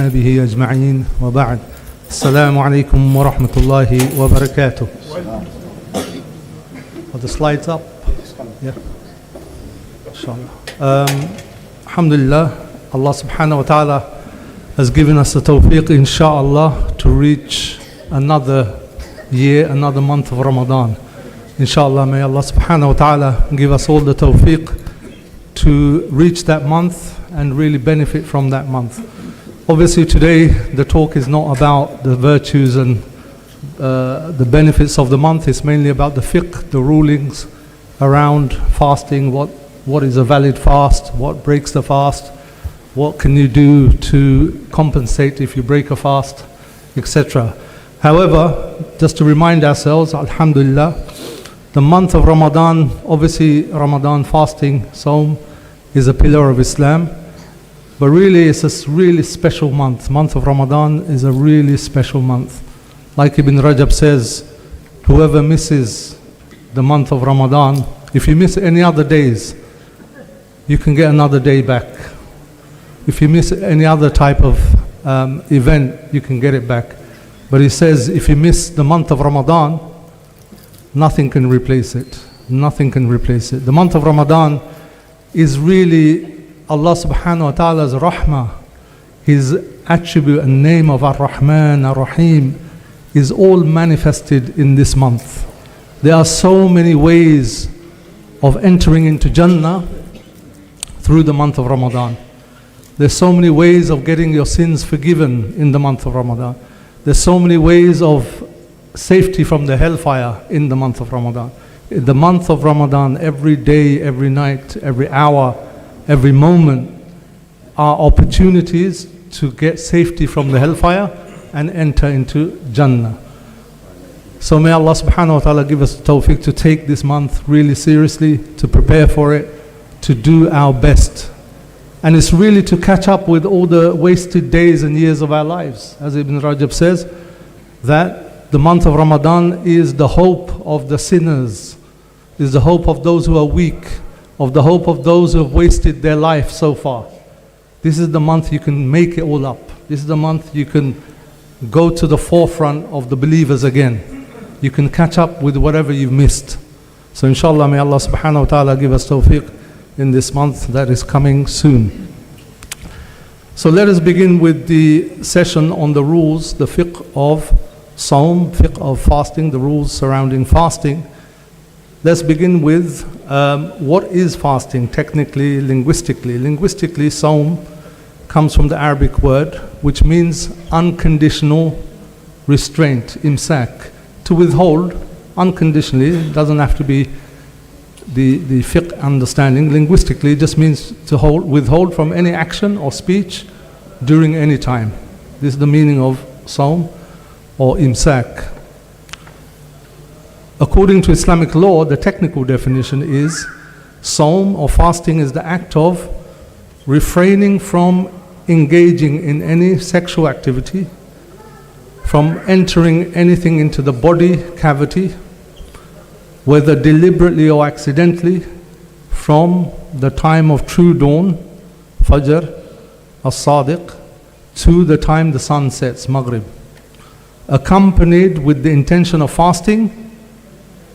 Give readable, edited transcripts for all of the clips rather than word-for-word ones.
وأصحابه أجمعين وبعد السلام عليكم ورحمة الله وبركاته. Are the slides up? Yeah. Inshallah. Alhamdulillah, Allah subhanahu wa ta'ala has given us the tawfiq, inshallah, to reach another year, another month of Ramadan. Inshallah, may Allah subhanahu wa ta'ala give us all the tawfiq to reach that month and really benefit from that month. Obviously today the talk is not about the virtues and the benefits of the month. It's mainly about the fiqh, the rulings around fasting, what is a valid fast, what breaks the fast, what can you do to compensate if you break a fast, etc. However, just to remind ourselves, alhamdulillah, the month of Ramadan, obviously Ramadan fasting, Sawm, is a pillar of Islam. But really it's a really special month. Month of Ramadan is a really special month. Like Ibn Rajab says, whoever misses the month of Ramadan, if you miss any other days, you can get another day back. If you miss any other type of event, you can get it back. But he says, if you miss the month of Ramadan, nothing can replace it. Nothing can replace it. The month of Ramadan is really Allah subhanahu wa ta'ala's rahmah. His attribute and name of Ar-Rahman, Ar-Rahim is all manifested in this month. There are so many ways of entering into Jannah through the month of Ramadan. There's so many ways of getting your sins forgiven in the month of Ramadan. There's so many ways of safety from the hellfire in the month of Ramadan. In the month of Ramadan, every day, every night, every hour, every moment are opportunities to get safety from the hellfire and enter into Jannah. So may Allah subhanahu wa ta'ala give us the tawfiq to take this month really seriously, to prepare for it, to do our best. And it's really to catch up with all the wasted days and years of our lives. As Ibn Rajab says, that the month of Ramadan is the hope of the sinners, is the hope of those who are weak, of the hope of those who have wasted their life so far. This is the month you can make it all up. This is the month you can go to the forefront of the believers again. You can catch up with whatever you've missed. So inshallah, may Allah subhanahu wa ta'ala give us tawfiq in this month that is coming soon. So let us begin with the session on the rules, the fiqh of Sawm, fiqh of fasting, the rules surrounding fasting. Let's begin with what is fasting technically, linguistically. Linguistically, Sawm comes from the Arabic word which means unconditional restraint, imsak. To withhold unconditionally, it doesn't have to be the fiqh understanding. Linguistically, it just means to withhold from any action or speech during any time. This is the meaning of Sawm or imsak. According to Islamic law, the technical definition is Sawm or fasting is the act of refraining from engaging in any sexual activity, from entering anything into the body cavity, whether deliberately or accidentally, from the time of true dawn, Fajr, as-Sadiq, to the time the sun sets, Maghrib, accompanied with the intention of fasting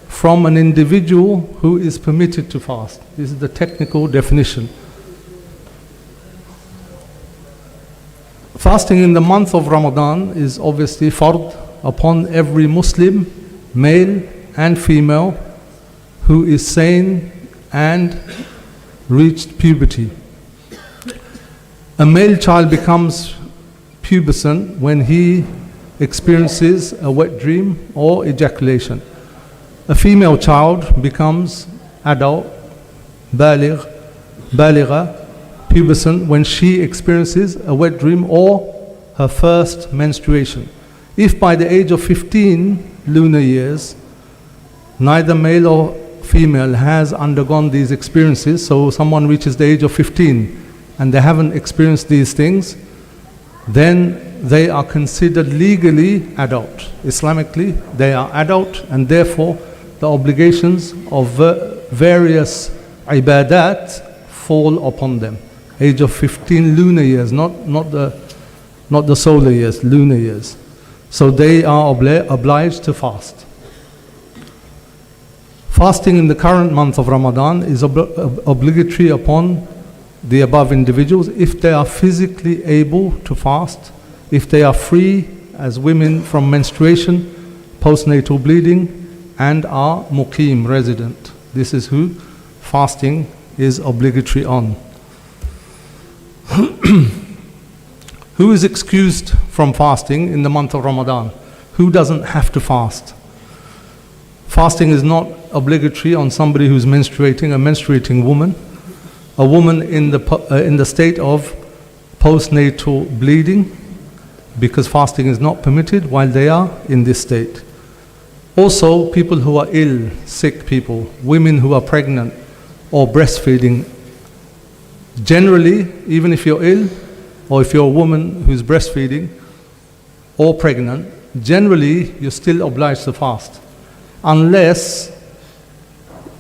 from an individual who is permitted to fast. This is the technical definition. Fasting in the month of Ramadan is obviously fard upon every Muslim, male and female, who is sane and reached puberty. A male child becomes pubescent when he experiences a wet dream or ejaculation. A female child becomes adult, baligha, pubescent when she experiences a wet dream or her first menstruation. If by the age of 15 lunar years, neither male or female has undergone these experiences, so someone reaches the age of 15 and they haven't experienced these things, then they are considered legally adult. Islamically, they are adult, and therefore the obligations of various ibadat fall upon them. Age of 15 lunar years, not the not the solar years, lunar years. So they are obliged to fast. Fasting in the current month of Ramadan is obligatory upon the above individuals if they are physically able to fast, if they are free as women from menstruation, postnatal bleeding, and are muqim, resident. This is who fasting is obligatory on. Who is excused from fasting in the month of Ramadan? Who doesn't have to fast? Fasting is not obligatory on somebody who's menstruating, a menstruating woman, a woman in the state of postnatal bleeding, because fasting is not permitted while they are in this state. Also, people who are ill, sick people, women who are pregnant or breastfeeding. Generally, even if you're ill, or if you're a woman who's breastfeeding or pregnant, generally you're still obliged to fast. Unless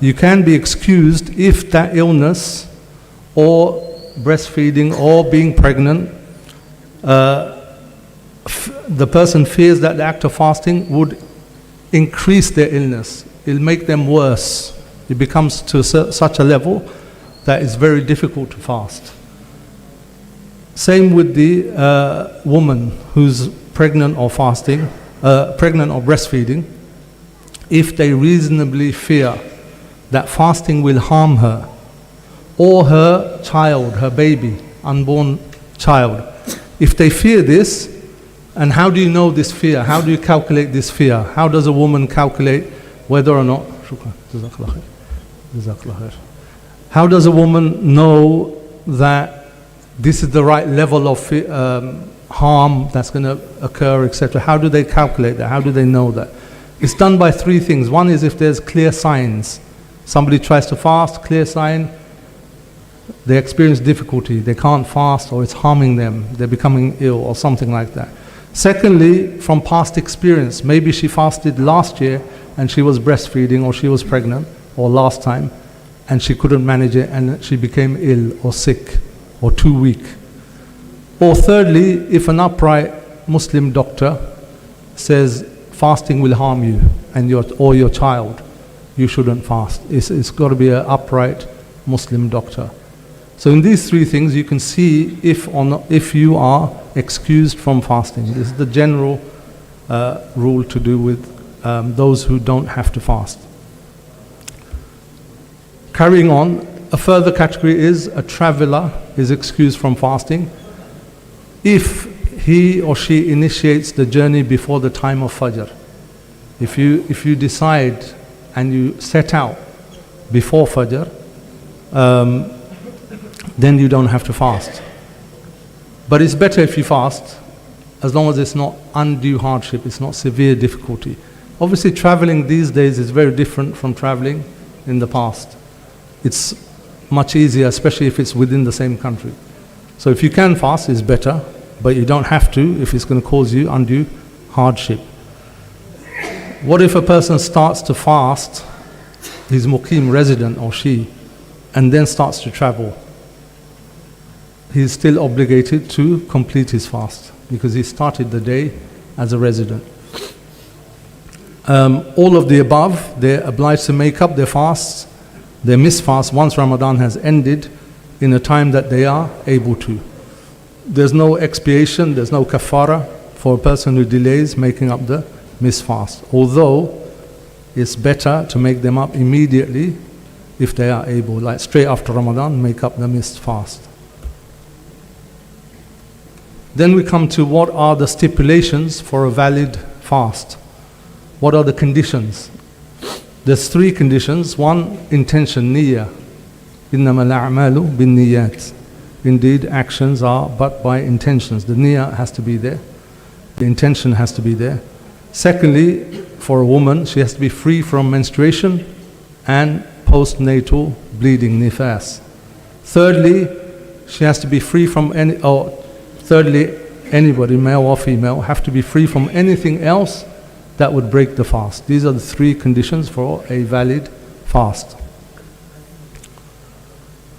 you can be excused if that illness or breastfeeding or being pregnant, the person fears that the act of fasting would increase their illness. It'll make them worse. It becomes to such a level that it's very difficult to fast. Same with the woman who's pregnant or fasting, pregnant or breastfeeding. If they reasonably fear that fasting will harm her or her child, her baby, unborn child, if they fear this, and how do you know this fear? How do you calculate this fear? How does a woman calculate whether or not... How does a woman know that this is the right level of harm that's going to occur, etc.? How do they calculate that? How do they know that? It's done by three things. One is if there's clear signs. Somebody tries to fast, clear sign, they experience difficulty, they can't fast, or it's harming them, they're becoming ill or something like that. Secondly, from past experience, maybe she fasted last year and she was breastfeeding or she was pregnant, or last time, and she couldn't manage it and she became ill or sick or too weak. Or thirdly, if an upright Muslim doctor says fasting will harm you and your child, you shouldn't fast. It's got to be an upright Muslim doctor. So in these three things you can see if you are excused from fasting. This is the general rule to do with those who don't have to fast. Carrying on, a further category is a traveler is excused from fasting if he or she initiates the journey before the time of Fajr. If you decide and you set out before Fajr, then you don't have to fast. But it's better if you fast, as long as it's not undue hardship, it's not severe difficulty. Obviously traveling these days is very different from traveling in the past. It's much easier, especially if it's within the same country. So if you can fast, it's better, but you don't have to if it's going to cause you undue hardship. What if a person starts to fast, he's muqim, resident, or she, and then starts to travel? He's still obligated to complete his fast because he started the day as a resident. All of the above, they're obliged to make up their fasts, their missed fast, once Ramadan has ended, in a time that they are able to. There's no expiation, there's no kafara for a person who delays making up the missed fast, although it's better to make them up immediately if they are able, like straight after Ramadan, make up the missed fast. Then we come to what are the stipulations for a valid fast. What are the conditions? There's three conditions. One, intention, niyyah. إِنَّمَا الْأَعْمَالُ بِالنِّيَّاتِ. Indeed, actions are but by intentions. The niyyah has to be there. The intention has to be there. Secondly, for a woman, she has to be free from menstruation and postnatal bleeding, nifas. Thirdly, she has to be free from anybody, male or female, have to be free from anything else that would break the fast. These are the three conditions for a valid fast.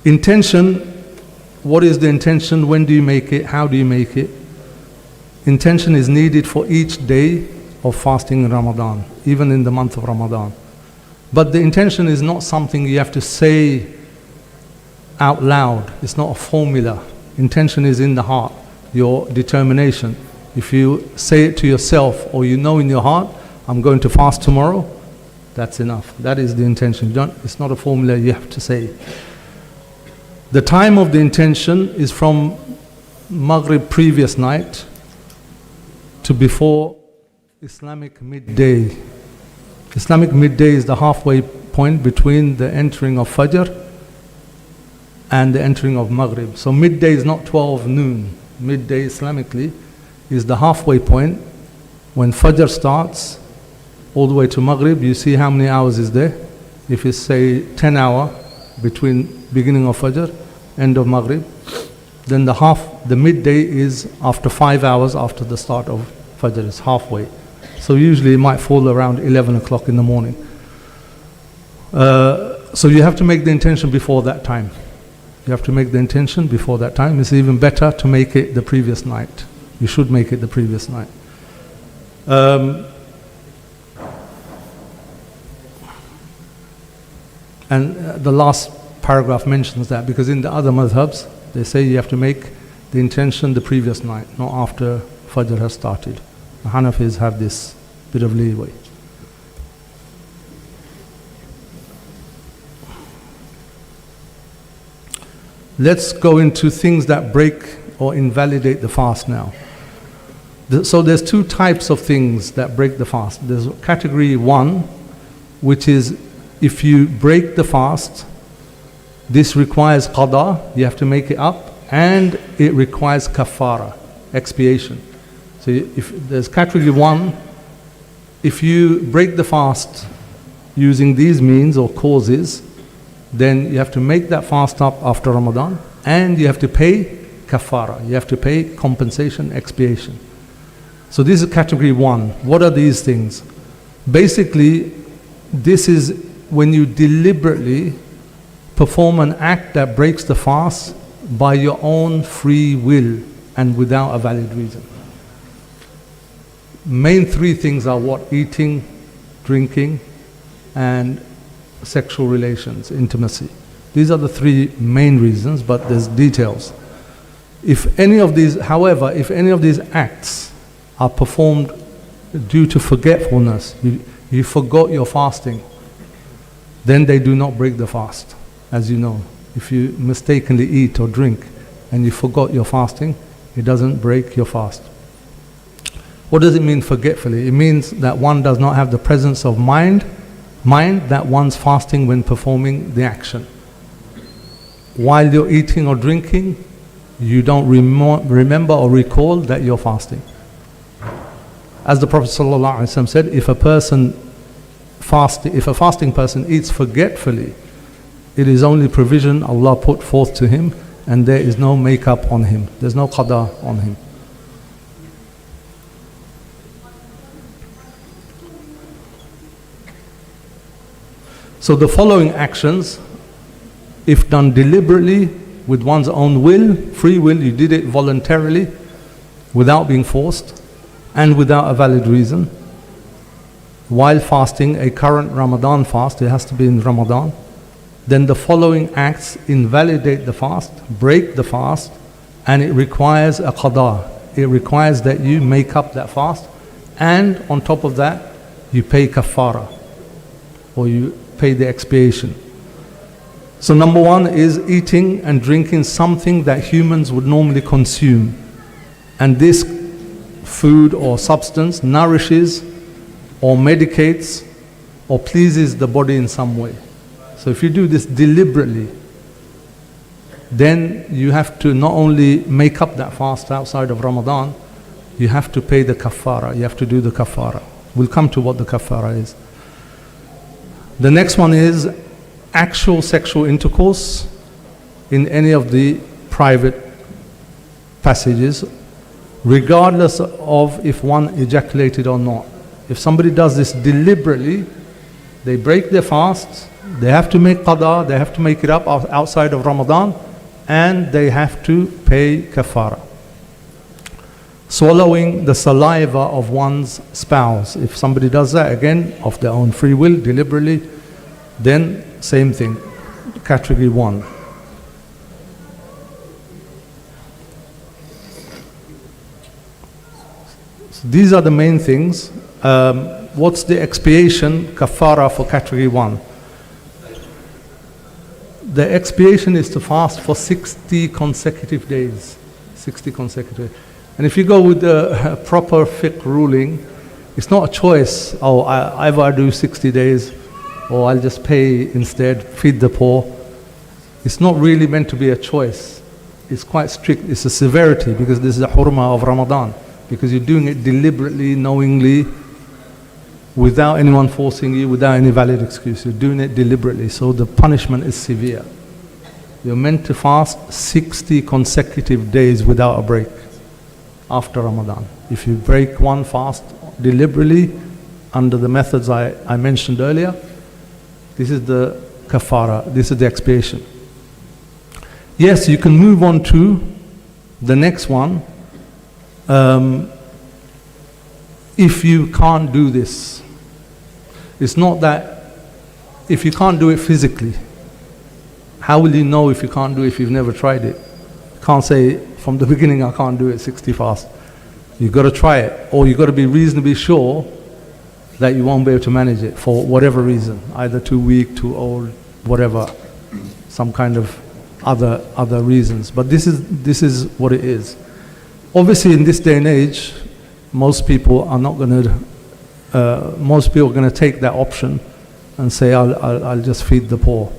Intention, what is the intention? When do you make it? How do you make it? intention is needed for each day of fasting in Ramadan, even in the month of Ramadan. But the intention is not something you have to say out loud. It's not a formula. Intention is in the heart, your determination. If you say it to yourself, or you know in your heart, I'm going to fast tomorrow, that's enough. That is the intention. It's not a formula you have to say. The time of the intention is from Maghrib previous night to before Islamic midday. Islamic midday is the halfway point between the entering of Fajr and the entering of Maghrib. So midday is not 12 noon. Midday Islamically is the halfway point. When Fajr starts all the way to Maghrib, you see how many hours is there? If it's say 10 hour between beginning of Fajr, end of Maghrib, then the midday is after 5 hours after the start of Fajr, is halfway. So usually it might fall around 11 o'clock in the morning. So you have to make the intention before that time. You have to make the intention before that time. It's even better to make it the previous night. You should make it the previous night. And the last paragraph mentions that, because in the other madhabs, they say you have to make the intention the previous night, not after Fajr has started. The Hanafis have this bit of leeway. Let's go into things that break or invalidate the fast now. So there's two types of things that break the fast. There's category 1, which is if you break the fast, this requires qada, you have to make it up, and it requires kafara, expiation. So if there's category 1, if you break the fast using these means or causes, then you have to make that fast up after Ramadan, and you have to pay kafara, you have to pay compensation, expiation. So this is category 1. What are these things? Basically, this is when you deliberately perform an act that breaks the fast by your own free will and without a valid reason. Main 3 things are what? Eating, drinking, and sexual relations, intimacy. These are the 3 main reasons, but there's details. If any of these acts are performed due to forgetfulness, you forgot your fasting, then they do not break the fast. As you know, if you mistakenly eat or drink and you forgot your fasting, it doesn't break your fast. What does it mean forgetfully? It means that one does not have the presence of mind that one's fasting when performing the action. While you're eating or drinking, you don't remember or recall that you're fasting. As the Prophet ﷺ said, if a fasting person eats forgetfully, it is only provision Allah put forth to him, and there is no make-up on him. There's no qada on him. So the following actions, if done deliberately with one's own will, free will, you did it voluntarily without being forced and without a valid reason, while fasting a current Ramadan fast, it has to be in Ramadan, then the following acts invalidate the fast, break the fast, and it requires a qada. It requires that you make up that fast, and on top of that, you pay kafara, or you pay the expiation. So number 1 is eating and drinking something that humans would normally consume, and this food or substance nourishes or medicates or pleases the body in some way. So if you do this deliberately, then you have to not only make up that fast outside of Ramadan, you have to pay the kafara, you have to do the kafara. We'll come to what the kafara is. The next one is actual sexual intercourse in any of the private passages, regardless of if one ejaculated or not. If somebody does this deliberately, they break their fast, they have to make qada, they have to make it up outside of Ramadan, and they have to pay kafara. swallowing the saliva of one's spouse. If somebody does that, again, of their own free will, deliberately, then same thing, category 1. So these are the main things. What's the expiation, kafara, for category 1? The expiation is to fast for 60 consecutive days. 60 consecutive. And if you go with the proper fiqh ruling, it's not a choice. Oh, either I do 60 days or I'll just pay instead, feed the poor. It's not really meant to be a choice. It's quite strict. It's a severity because this is the hurmah of Ramadan. Because you're doing it deliberately, knowingly, without anyone forcing you, without any valid excuse. You're doing it deliberately, so the punishment is severe. You're meant to fast 60 consecutive days without a break after Ramadan. If you break one fast deliberately under the methods I mentioned earlier, this is the kafara, this is the expiation. Yes, you can move on to the next one. If you can't do this, it's not that if you can't do it physically, how will you know if you can't do it if you've never tried it? You can't say from the beginning I can't do it 60 fast. You've got to try it, or you've got to be reasonably sure that you won't be able to manage it for whatever reason, either too weak, too old, whatever, some kind of other reasons. But this is what it is. Obviously, in this day and age, most people are going to take that option and say, I'll just feed the poor.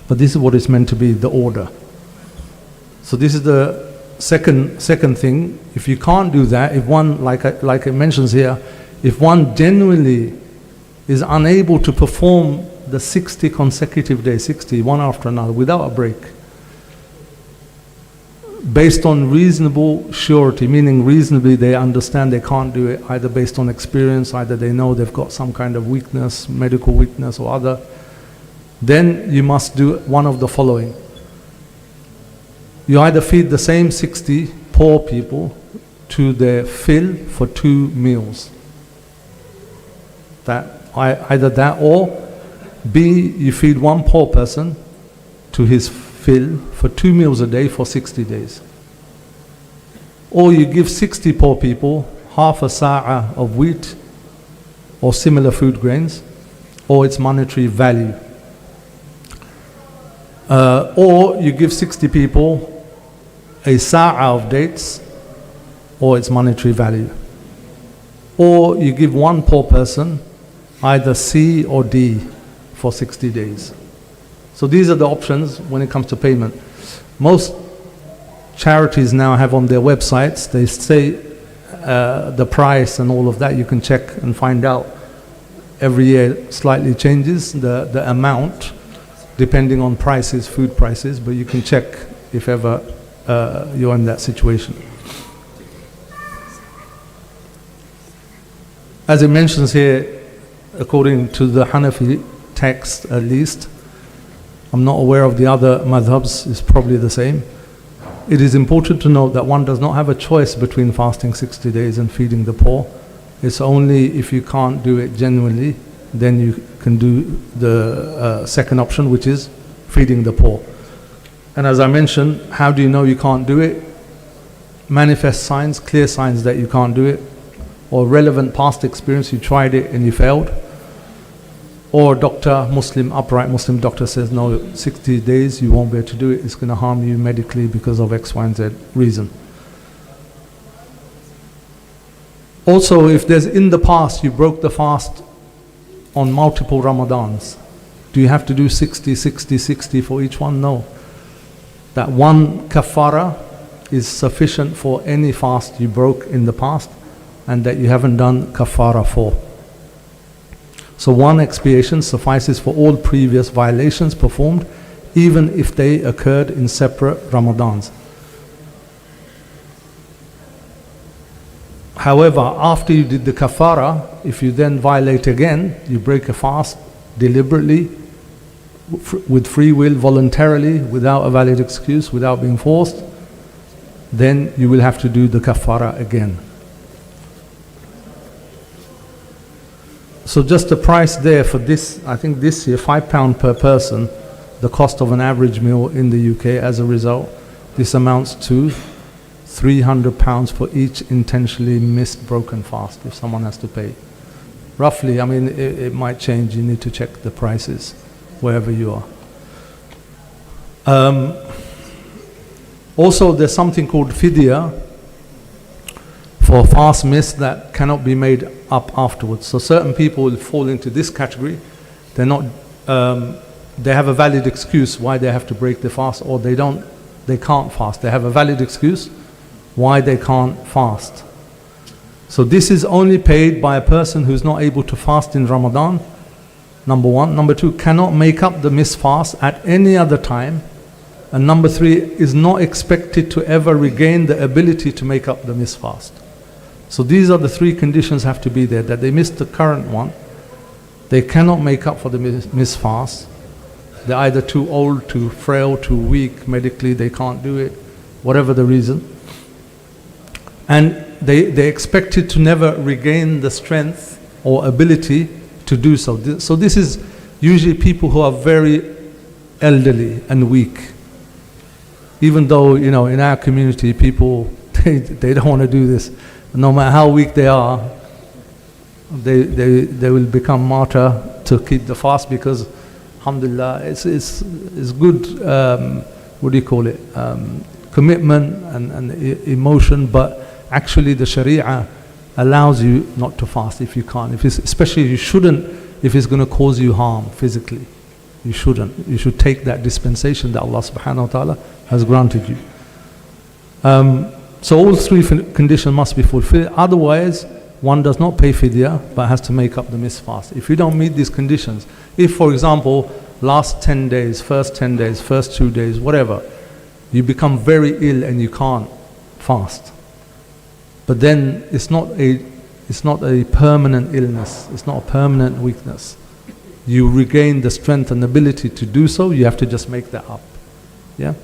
But this is what it's meant to be, the order. So this is the second thing. If you can't do that, if one, like it mentions here, if one genuinely is unable to perform the 60 consecutive days, 60, one after another, without a break, based on reasonable surety, meaning reasonably they understand they can't do it, either based on experience, either they know they've got some kind of weakness, medical weakness or other, then you must do one of the following. You either feed the same 60 poor people to their fill for 2 meals. Either that, or B, you feed one poor person to his fill for 2 meals a day for 60 days. Or you give 60 poor people half a sa'a of wheat or similar food grains, or its monetary value. Or you give 60 people a sa'a of dates, or its monetary value. Or you give one poor person either C or D for 60 days. So these are the options when it comes to payment. Most charities now have on their websites, they say the price and all of that. You can check and find out. Every year slightly changes the amount depending on prices, food prices, but you can check if ever you're in that situation. As it mentions here, according to the Hanafi text at least, I'm not aware of the other madhabs, it's probably the same. It is important to note that one does not have a choice between fasting 60 days and feeding the poor. It's only if you can't do it genuinely, then you can do the second option, which is feeding the poor. And as I mentioned, how do you know you can't do it? Manifest signs, clear signs that you can't do it, or relevant past experience, you tried it and you failed. Or upright Muslim doctor says, no, 60 days you won't be able to do it, it's going to harm you medically because of X, Y, and Z reason. Also, if there's in the past you broke the fast on multiple Ramadans, do you have to do 60, 60, 60 for each one? No. That one kafara is sufficient for any fast you broke in the past and that you haven't done kafara for. So one expiation suffices for all previous violations performed, even if they occurred in separate Ramadans. However, after you did the kafara, if you then violate again, you break a fast deliberately, with free will, voluntarily, without a valid excuse, without being forced, then you will have to do the kafara again. So just the price there for this, I think this year, £5 per person, the cost of an average meal in the UK. As a result, this amounts to £300 for each intentionally missed broken fast if someone has to pay. Roughly, I mean, it might change. You need to check the prices wherever you are. Also, there's something called Fidya for fast missed that cannot be made up afterwards. So certain people will fall into this category. They're not, they have a valid excuse why they have to break the fast, or they can't fast. They have a valid excuse why they can't fast. So this is only paid by a person who's not able to fast in Ramadan, number one. Number two, cannot make up the missed fast at any other time. And number three, is not expected to ever regain the ability to make up the missed fast. So these are the three conditions have to be there, that they missed the current one, they cannot make up for the missed fast, they're either too old, too frail, too weak, medically they can't do it, whatever the reason, and they expected to never regain the strength or ability to do so. So this is usually people who are very elderly and weak. Even though, you know, in our community people, they don't want to do this. No matter how weak they are, they will become martyr to keep the fast, because alhamdulillah, it's good, what do you call it, commitment and emotion, but actually the Sharia allows you not to fast if you can't. Especially you shouldn't if it's going to cause you harm physically. You shouldn't. You should take that dispensation that Allah subhanahu wa ta'ala has granted you. So all three conditions must be fulfilled. Otherwise, one does not pay fidya, but has to make up the missed fast. If you don't meet these conditions, if for example, last 10 days, first 10 days, first 2 days, whatever, you become very ill and you can't fast, but then it's not a permanent illness, it's not a permanent weakness. You regain the strength and ability to do so, you have to just make that up. Yeah?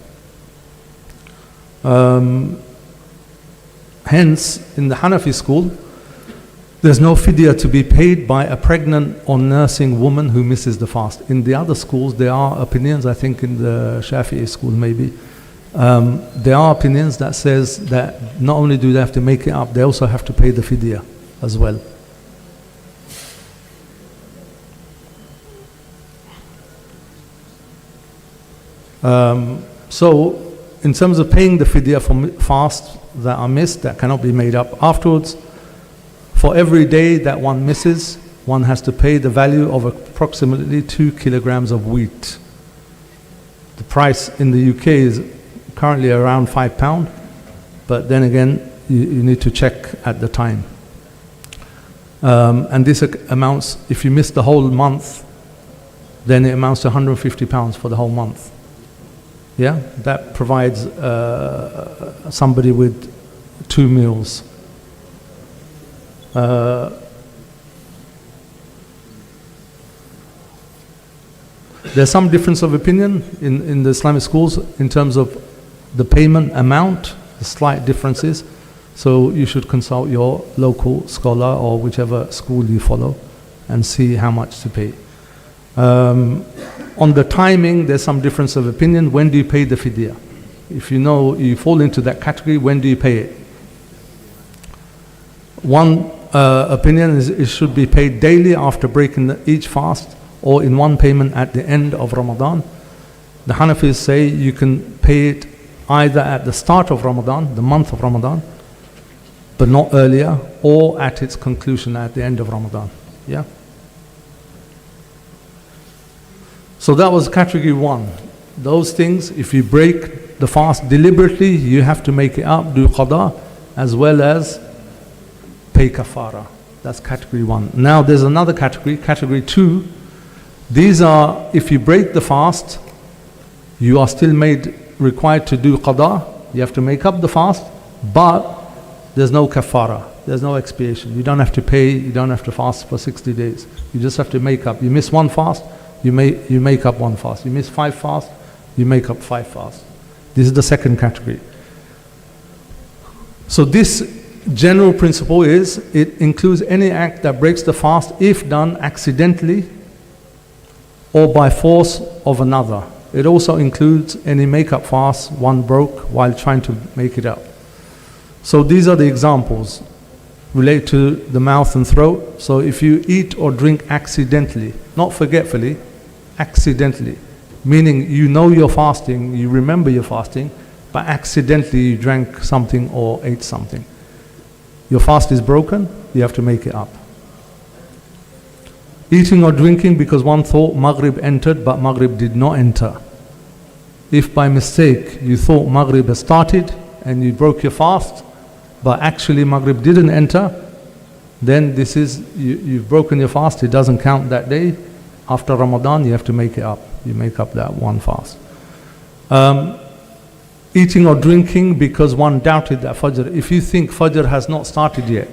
Hence, in the Hanafi school, there's no fidya to be paid by a pregnant or nursing woman who misses the fast. In the other schools, there are opinions, I think in the Shafi'i school maybe, there are opinions that says that not only do they have to make it up, they also have to pay the fidya as well. So, in terms of paying the fidya for fasts that are missed, that cannot be made up afterwards, for every day that one misses, one has to pay the value of approximately 2 kilograms of wheat. The price in the UK is currently around £5, but then again, you need to check at the time. And this amounts, if you miss the whole month, then it amounts to £150 for the whole month. Yeah, that provides somebody with 2 meals. There's some difference of opinion in the Islamic schools in terms of the payment amount, the slight differences. So you should consult your local scholar or whichever school you follow and see how much to pay. On the timing, there's some difference of opinion. When do you pay the fidya? If you know you fall into that category, when do you pay it? One opinion is it should be paid daily after breaking each fast, or in one payment at the end of Ramadan. The Hanafis say you can pay it either at the start of Ramadan, the month of Ramadan, but not earlier, or at its conclusion at the end of Ramadan. Yeah. So that was category 1. Those things, if you break the fast deliberately, you have to make it up, do qada, as well as pay kafara. That's category 1. Now there's another category, category 2. These are, if you break the fast, you are still required to do qada. You have to make up the fast, but there's no kafara, there's no expiation. You don't have to pay, you don't have to fast for 60 days. You just have to make up. You miss one fast, you make up one fast. You miss 5 fasts, you make up 5 fasts. This is the second category. So this general principle is, it includes any act that breaks the fast if done accidentally or by force of another. It also includes any make-up fast one broke while trying to make it up. So these are the examples relate to the mouth and throat. So if you eat or drink accidentally, not forgetfully, accidentally, meaning you know you're fasting, you remember you're fasting, but accidentally you drank something or ate something, your fast is broken, you have to make it up. Eating or drinking because one thought Maghrib entered but Maghrib did not enter. If by mistake you thought Maghrib has started and you broke your fast, but actually Maghrib didn't enter, then this is, you've broken your fast, it doesn't count that day. After Ramadan you have to make it up. You make up that one fast. Eating or drinking because one doubted that Fajr. If you think Fajr has not started yet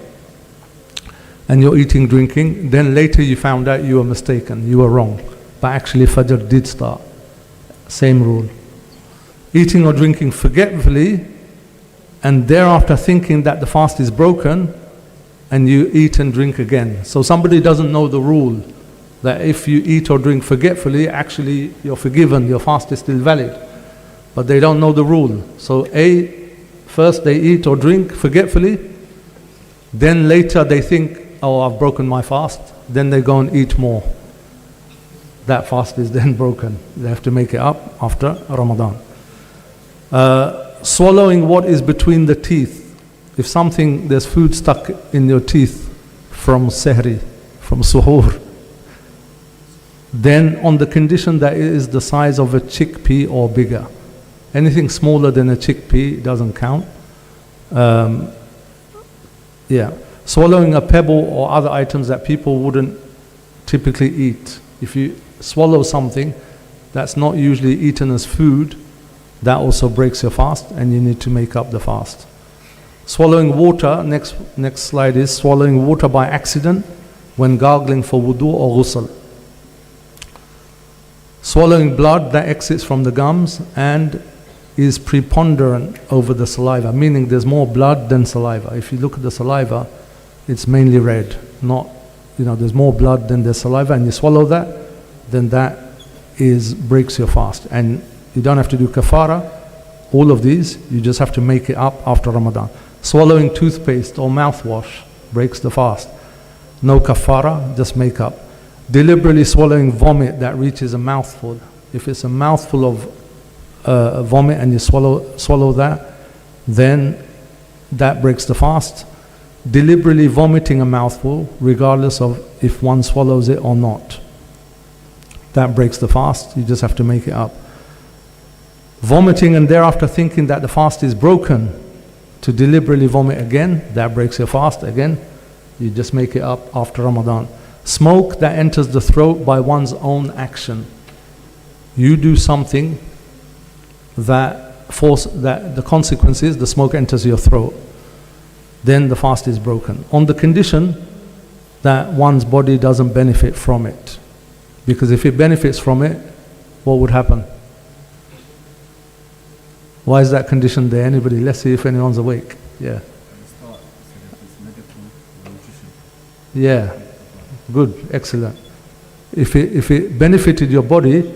and you're eating, drinking, then later you found out you were mistaken, you were wrong, but actually Fajr did start. Same rule. Eating or drinking forgetfully and thereafter thinking that the fast is broken and you eat and drink again. So somebody doesn't know the rule that if you eat or drink forgetfully, actually you're forgiven, your fast is still valid. But they don't know the rule. So first they eat or drink forgetfully, then later they think, oh, I've broken my fast, then they go and eat more. That fast is then broken. They have to make it up after Ramadan. Swallowing what is between the teeth. If there's food stuck in your teeth from sehri, from suhoor, then on the condition that it is the size of a chickpea or bigger. Anything smaller than a chickpea doesn't count. Swallowing a pebble or other items that people wouldn't typically eat. If you swallow something that's not usually eaten as food, that also breaks your fast and you need to make up the fast. Swallowing water, next slide is swallowing water by accident when gargling for wudu or ghusl. Swallowing blood that exits from the gums and is preponderant over the saliva, meaning there's more blood than saliva. If you look at the saliva, it's mainly red, not, there's more blood than there's saliva, and you swallow that, then that breaks your fast. And you don't have to do kafara, all of these, you just have to make it up after Ramadan. Swallowing toothpaste or mouthwash breaks the fast. No kafara, just make up. Deliberately swallowing vomit that reaches a mouthful. If it's a mouthful of vomit and you swallow that, then that breaks the fast. Deliberately vomiting a mouthful, regardless of if one swallows it or not, that breaks the fast. You just have to make it up. Vomiting and thereafter thinking that the fast is broken, to deliberately vomit again, that breaks your fast again. You just make it up after Ramadan. Smoke that enters the throat by one's own action. You do something that the consequence is the smoke enters your throat, then the fast is broken. On the condition that one's body doesn't benefit from it. Because if it benefits from it, what would happen? Why is that condition there? Anybody? Let's see if anyone's awake. Yeah. Yeah. Good. Excellent. If it benefited your body,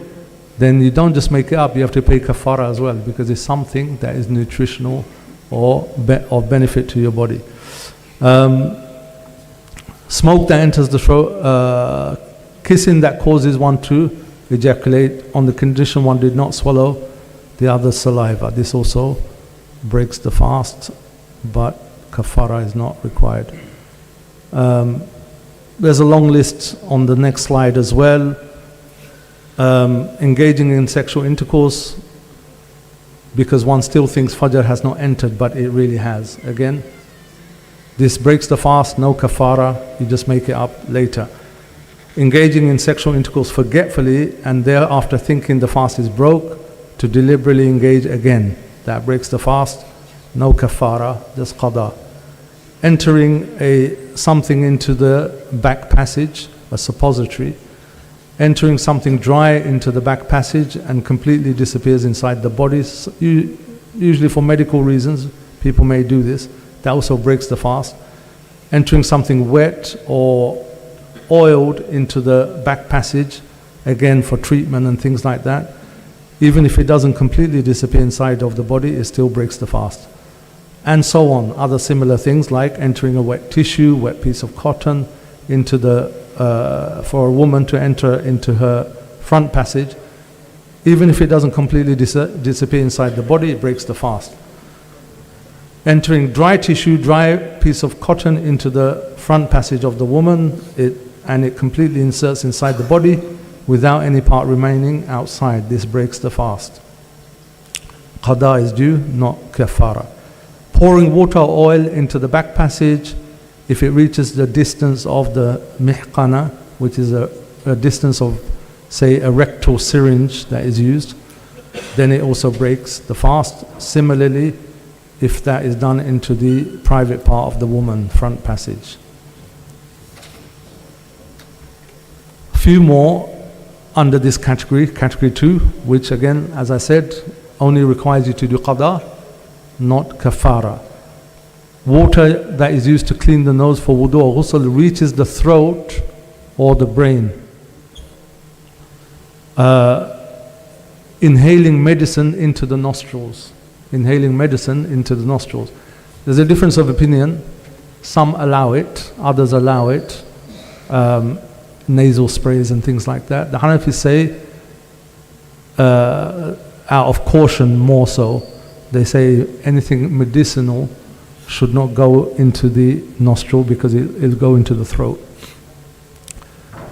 then you don't just make it up, you have to pay kafara as well, because it's something that is nutritional or of benefit to your body. Smoke that enters the throat, kissing that causes one to ejaculate on the condition one did not swallow the other saliva. This also breaks the fast, but kafara is not required. There's a long list on the next slide as well. Engaging in sexual intercourse because one still thinks Fajr has not entered, but it really has. Again, this breaks the fast, no kafara, you just make it up later. Engaging in sexual intercourse forgetfully and thereafter thinking the fast is broke, to deliberately engage again, that breaks the fast, no kafara, just qada. Entering something into the back passage, a suppository, entering something dry into the back passage and completely disappears inside the body. Usually for medical reasons, people may do this. that also breaks the fast. Entering something wet or oiled into the back passage, again for treatment and things like that, even if it doesn't completely disappear inside of the body, it still breaks the fast. And so on, other similar things like entering a wet tissue, wet piece of cotton into for a woman to enter into her front passage, even if it doesn't completely disappear inside the body, it breaks the fast. Entering dry tissue, dry piece of cotton into the front passage of the woman, and it completely inserts inside the body without any part remaining outside. This breaks the fast. Qada is due, not kafara. Pouring water or oil into the back passage, if it reaches the distance of the mihqana, which is a distance of, say, a rectal syringe that is used, then it also breaks the fast. Similarly, if that is done into the private part of the woman, front passage. A few more under this category, category 2, which again, as I said, only requires you to do qada, not kafara. Water that is used to clean the nose for wudu or ghusl reaches the throat or the brain. Inhaling medicine into the nostrils. Inhaling medicine into the nostrils. There's a difference of opinion. Some allow it, others allow it. Nasal sprays and things like that. The Hanafis say, out of caution more so, they say anything medicinal should not go into the nostril because it'll go into the throat.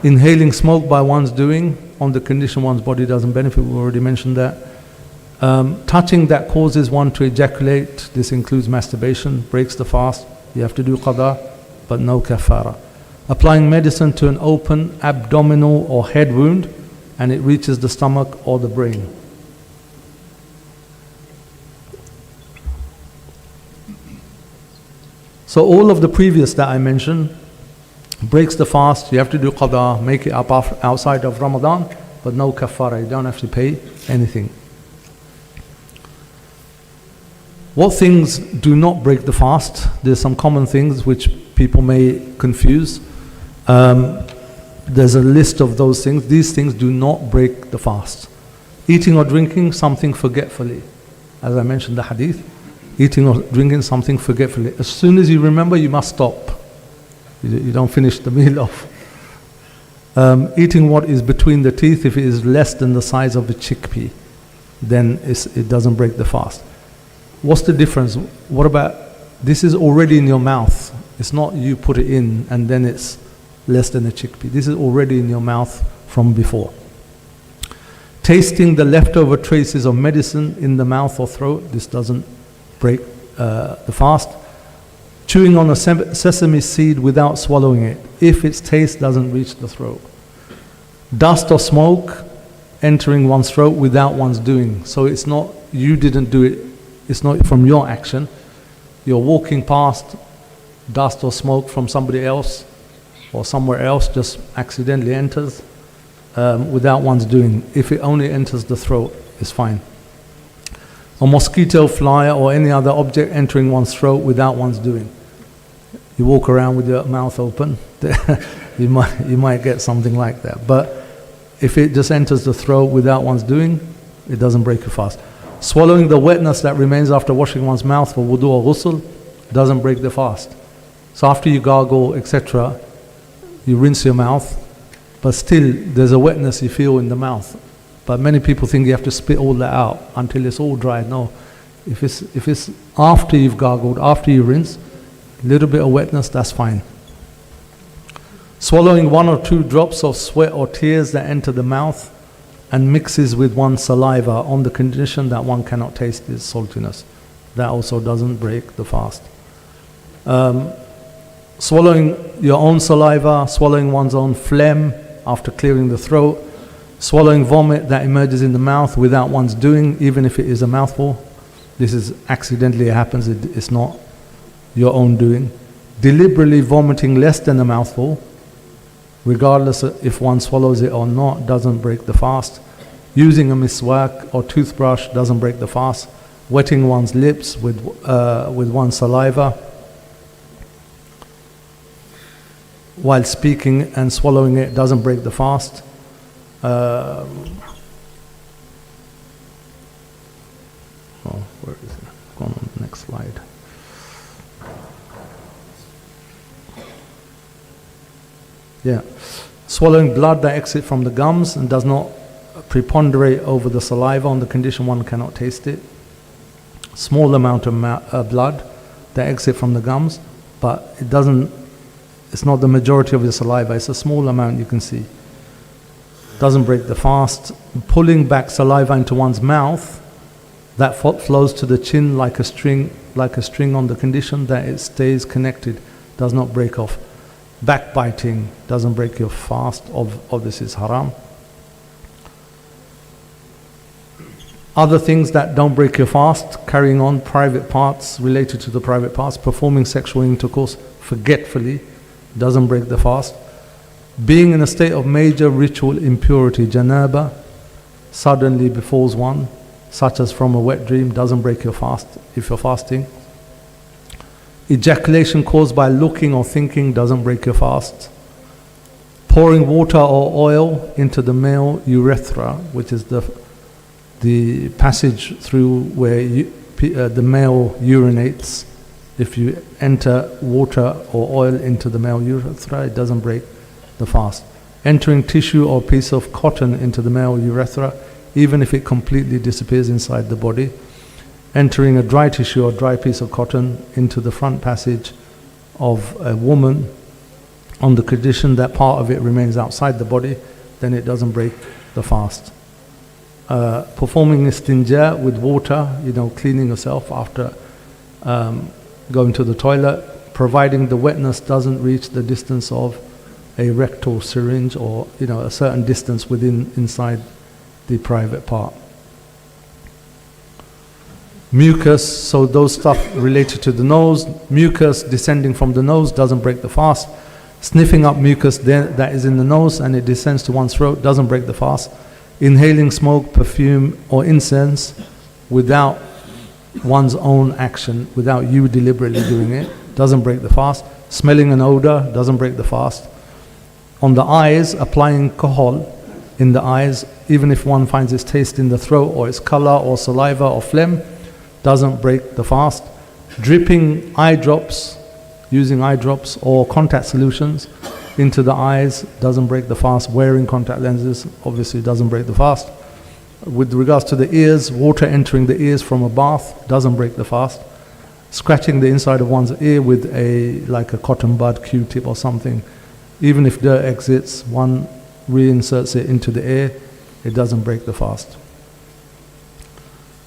Inhaling smoke by one's doing, on the condition one's body doesn't benefit, we already mentioned that. Touching that causes one to ejaculate, this includes masturbation, breaks the fast. You have to do qada, but no kafara. Applying medicine to an open abdominal or head wound, and it reaches the stomach or the brain. So all of the previous that I mentioned breaks the fast. You have to do qada, make it up outside of Ramadan, but no kafara. You don't have to pay anything. What things do not break the fast? There's some common things which people may confuse. There's a list of those things. These things do not break the fast. Eating or drinking something forgetfully. As I mentioned the hadith, eating or drinking something forgetfully. As soon as you remember, you must stop. You don't finish the meal off. Eating what is between the teeth, if it is less than the size of a chickpea, then it doesn't break the fast. What's the difference? What about, this is already in your mouth. It's not you put it in and then it's less than a chickpea. This is already in your mouth from before. Tasting the leftover traces of medicine in the mouth or throat, this doesn't break the fast. Chewing on a sesame seed without swallowing it, if its taste doesn't reach the throat. Dust or smoke entering one's throat without one's doing. So it's not, you didn't do it, it's not from your action. You're walking past, dust or smoke from somebody else or somewhere else just accidentally enters without one's doing. If it only enters the throat, it's fine. A mosquito, fly, or any other object entering one's throat without one's doing. You walk around with your mouth open, you might get something like that. But if it just enters the throat without one's doing, it doesn't break your fast. Swallowing the wetness that remains after washing one's mouth for wudu or ghusl doesn't break the fast. So after you gargle, etc., you rinse your mouth, but still there's a wetness you feel in the mouth. But many people think you have to spit all that out until it's all dry. No, if it's after you've gargled, after you rinse, a little bit of wetness, that's fine. Swallowing 1 or 2 drops of sweat or tears that enter the mouth and mixes with one's saliva on the condition that one cannot taste its saltiness. That also doesn't break the fast. Swallowing your own saliva, swallowing one's own phlegm after clearing the throat, swallowing vomit that emerges in the mouth without one's doing, even if it is a mouthful. This is accidentally happens, it's not your own doing. Deliberately vomiting less than a mouthful, regardless of if one swallows it or not, doesn't break the fast. Using a miswak or toothbrush doesn't break the fast. Wetting one's lips with one's saliva while speaking and swallowing it doesn't break the fast. Where is it? Go on the next slide. Yeah. Swallowing blood that exits from the gums and does not preponderate over the saliva on the condition one cannot taste it. Small amount of blood that exits from the gums, but it's not the majority of the saliva, it's a small amount you can see. Doesn't break the fast. Pulling back saliva into one's mouth that flows to the chin like a string on the condition that it stays connected, does not break off. Backbiting doesn't break your fast, of this is haram. Other things that don't break your fast: carrying on private parts related to the private parts, performing sexual intercourse forgetfully doesn't break the fast. Being in a state of major ritual impurity, janaba, suddenly befalls one, such as from a wet dream, doesn't break your fast if you're fasting. Ejaculation caused by looking or thinking doesn't break your fast. Pouring water or oil into the male urethra, which is the passage through where the male urinates. If you enter water or oil into the male urethra, it doesn't break the fast. Entering tissue or piece of cotton into the male urethra, even if it completely disappears inside the body. Entering a dry tissue or dry piece of cotton into the front passage of a woman on the condition that part of it remains outside the body, then it doesn't break the fast. Performing istinja with water, cleaning yourself after going to the toilet, providing the wetness doesn't reach the distance of a rectal syringe or a certain distance inside the private part. Mucus, so those stuff related to the nose, mucus descending from the nose doesn't break the fast. Sniffing up mucus that is in the nose and it descends to one's throat doesn't break the fast. Inhaling smoke, perfume or incense without one's own action, without you deliberately doing it, doesn't break the fast. Smelling an odor doesn't break the fast. On the eyes, applying alcohol in the eyes, even if one finds its taste in the throat or its color or saliva or phlegm, doesn't break the fast. Dripping eye drops, using eye drops or contact solutions into the eyes doesn't break the fast. Wearing contact lenses obviously doesn't break the fast. With regards to the ears, water entering the ears from a bath doesn't break the fast. Scratching the inside of one's ear with like a cotton bud, Q-tip or something, even if dirt exits, one reinserts it into the ear, it doesn't break the fast.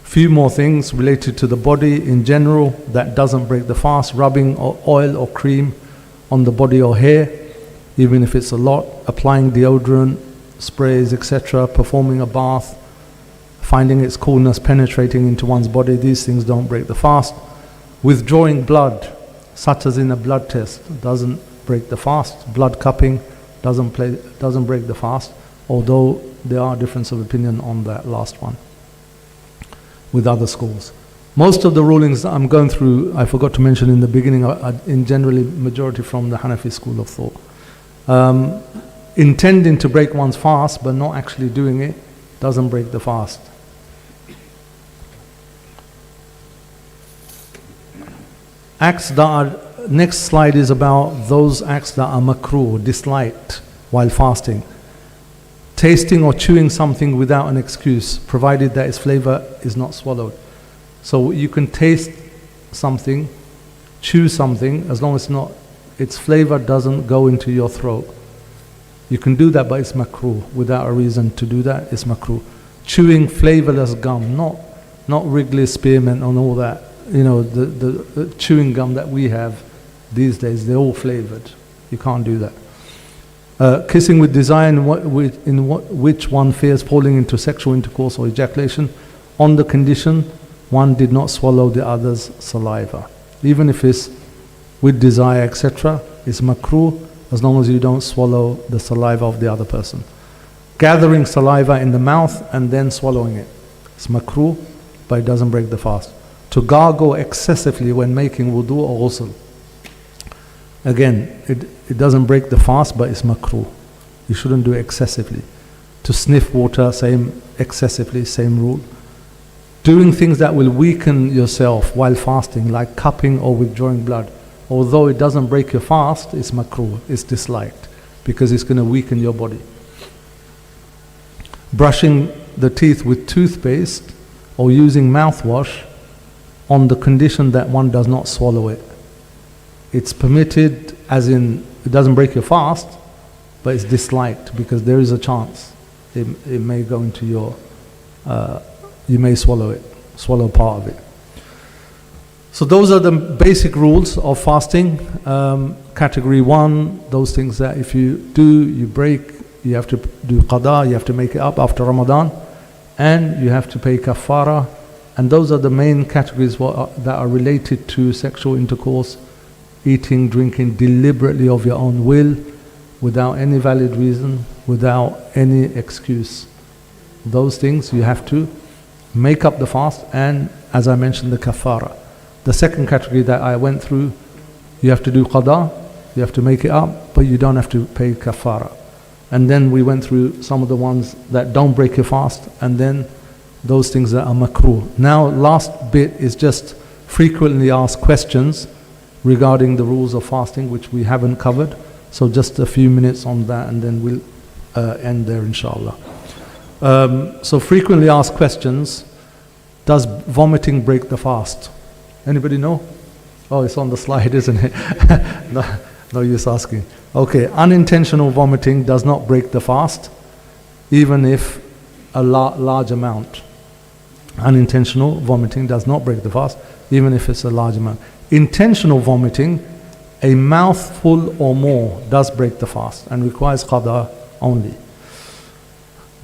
Few more things related to the body in general that doesn't break the fast: rubbing oil or cream on the body or hair, even if it's a lot, applying deodorant, sprays, etc., performing a bath, finding its coolness penetrating into one's body, these things don't break the fast. Withdrawing blood, such as in a blood test, doesn't break the fast. Blood cupping doesn't break the fast, although there are differences of opinion on that last one with other schools. Most of the rulings that I'm going through, I forgot to mention in the beginning, are in generally majority from the Hanafi school of thought. Intending to break one's fast but not actually doing it doesn't break the fast. Acts that are, next slide is about those acts that are makruh, disliked while fasting. Tasting or chewing something without an excuse, provided that its flavor is not swallowed. So you can taste something, chew something, as long as its flavor doesn't go into your throat. You can do that, but it's makruh. Without a reason to do that, it's makruh. Chewing flavorless gum, not Wrigley's spearmint and all that. The chewing gum that we have these days, they're all flavored. You can't do that. Kissing with desire in which one fears falling into sexual intercourse or ejaculation, on the condition one did not swallow the other's saliva. Even if it's with desire, etc., it's makruh as long as you don't swallow the saliva of the other person. Gathering saliva in the mouth and then swallowing it, it's makruh, but it doesn't break the fast. To gargle excessively when making wudu or ghusl. Again, it doesn't break the fast, but it's makruh. You shouldn't do it excessively. To sniff water, same, excessively, same rule. Doing things that will weaken yourself while fasting, like cupping or withdrawing blood, although it doesn't break your fast, it's makruh, it's disliked, because it's going to weaken your body. Brushing the teeth with toothpaste or using mouthwash on the condition that one does not swallow it. It's permitted, as in it doesn't break your fast, but it's disliked because there is a chance it may go into your, you may swallow part of it. So those are the basic rules of fasting. Category 1, those things that if you do, you break, you have to do qada, you have to make it up after Ramadan, and you have to pay kafara. And those are the main categories that are related to sexual intercourse, eating, drinking deliberately of your own will, without any valid reason, without any excuse. Those things you have to make up the fast, and as I mentioned, the kafara. The second category that I went through, you have to do qada, you have to make it up, but you don't have to pay kafara. And then we went through some of the ones that don't break your fast, and then those things that are makruh. Now, last bit is just frequently asked questions regarding the rules of fasting, which we haven't covered. So just a few minutes on that, and then we'll end there, inshallah. So frequently asked questions: does vomiting break the fast? Anybody know? Oh, it's on the slide, isn't it? No use asking. Okay, unintentional vomiting does not break the fast, even if a large amount. Unintentional vomiting does not break the fast, even if it's a large amount. Intentional vomiting, a mouthful or more, does break the fast and requires qada only.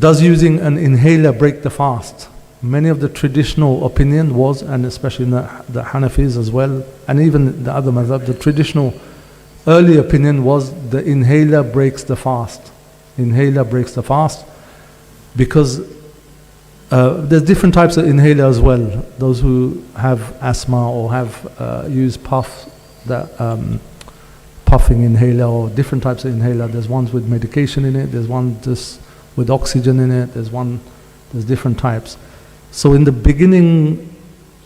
Does using an inhaler break the fast? Many of the traditional opinion was, and especially in the Hanafis as well, and even the other madhab, the traditional early opinion was the inhaler breaks the fast. Inhaler breaks the fast because there's different types of inhaler as well. Those who have asthma or have used puffing inhaler, or different types of inhaler. There's ones with medication in it, there's one just with oxygen in it, there's different types. So in the beginning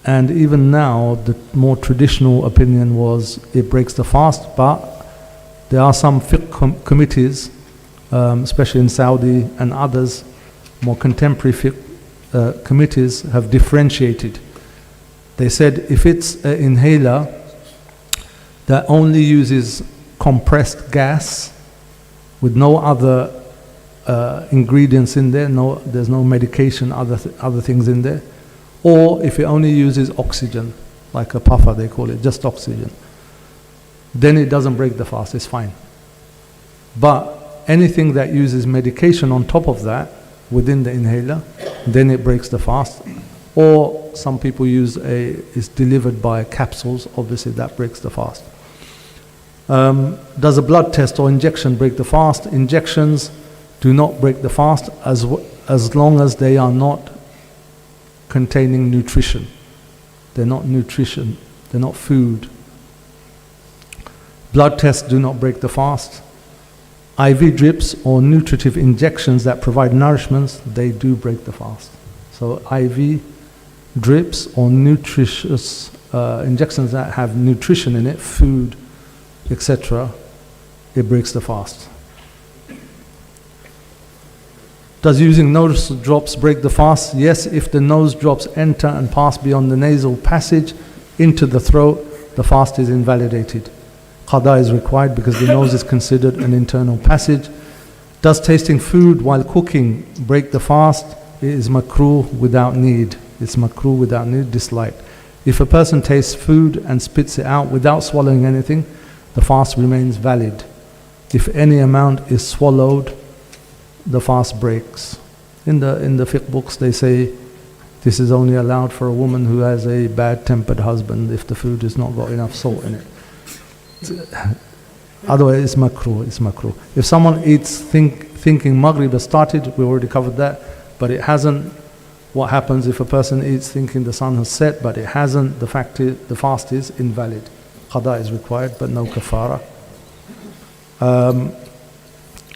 and even now, the more traditional opinion was it breaks the fast, but there are some fiqh committees, especially in Saudi and others, more contemporary fiqh committees have differentiated. They said if it's an inhaler that only uses compressed gas with no other ingredients in there, there's no medication, other things in there, or if it only uses oxygen, like a puffer they call it, just oxygen, then it doesn't break the fast, it's fine. But anything that uses medication on top of that within the inhaler, then it breaks the fast. Or some people use it's delivered by capsules, obviously that breaks the fast. Does a blood test or injection break the fast? Injections do not break the fast as long as they are not containing nutrition. They're not nutrition, they're not food. Blood tests do not break the fast. IV drips or nutritive injections that provide nourishment, they do break the fast. So IV drips or nutritious injections that have nutrition in it, food, etc., it breaks the fast. Does using nose drops break the fast? Yes, if the nose drops enter and pass beyond the nasal passage into the throat, the fast is invalidated. Qada is required because the nose is considered an internal passage. Does tasting food while cooking break the fast? It is makruh without need. It's makruh without need, disliked. If a person tastes food and spits it out without swallowing anything, the fast remains valid. If any amount is swallowed, the fast breaks. In the fiqh books they say this is only allowed for a woman who has a bad-tempered husband if the food has not got enough salt in it. Otherwise it's makruh, it's makruh. If someone eats thinking Maghrib has started, we already covered that, but it hasn't. What happens if a person eats thinking the sun has set but it hasn't? The fast is invalid. Qada is required but no kafara.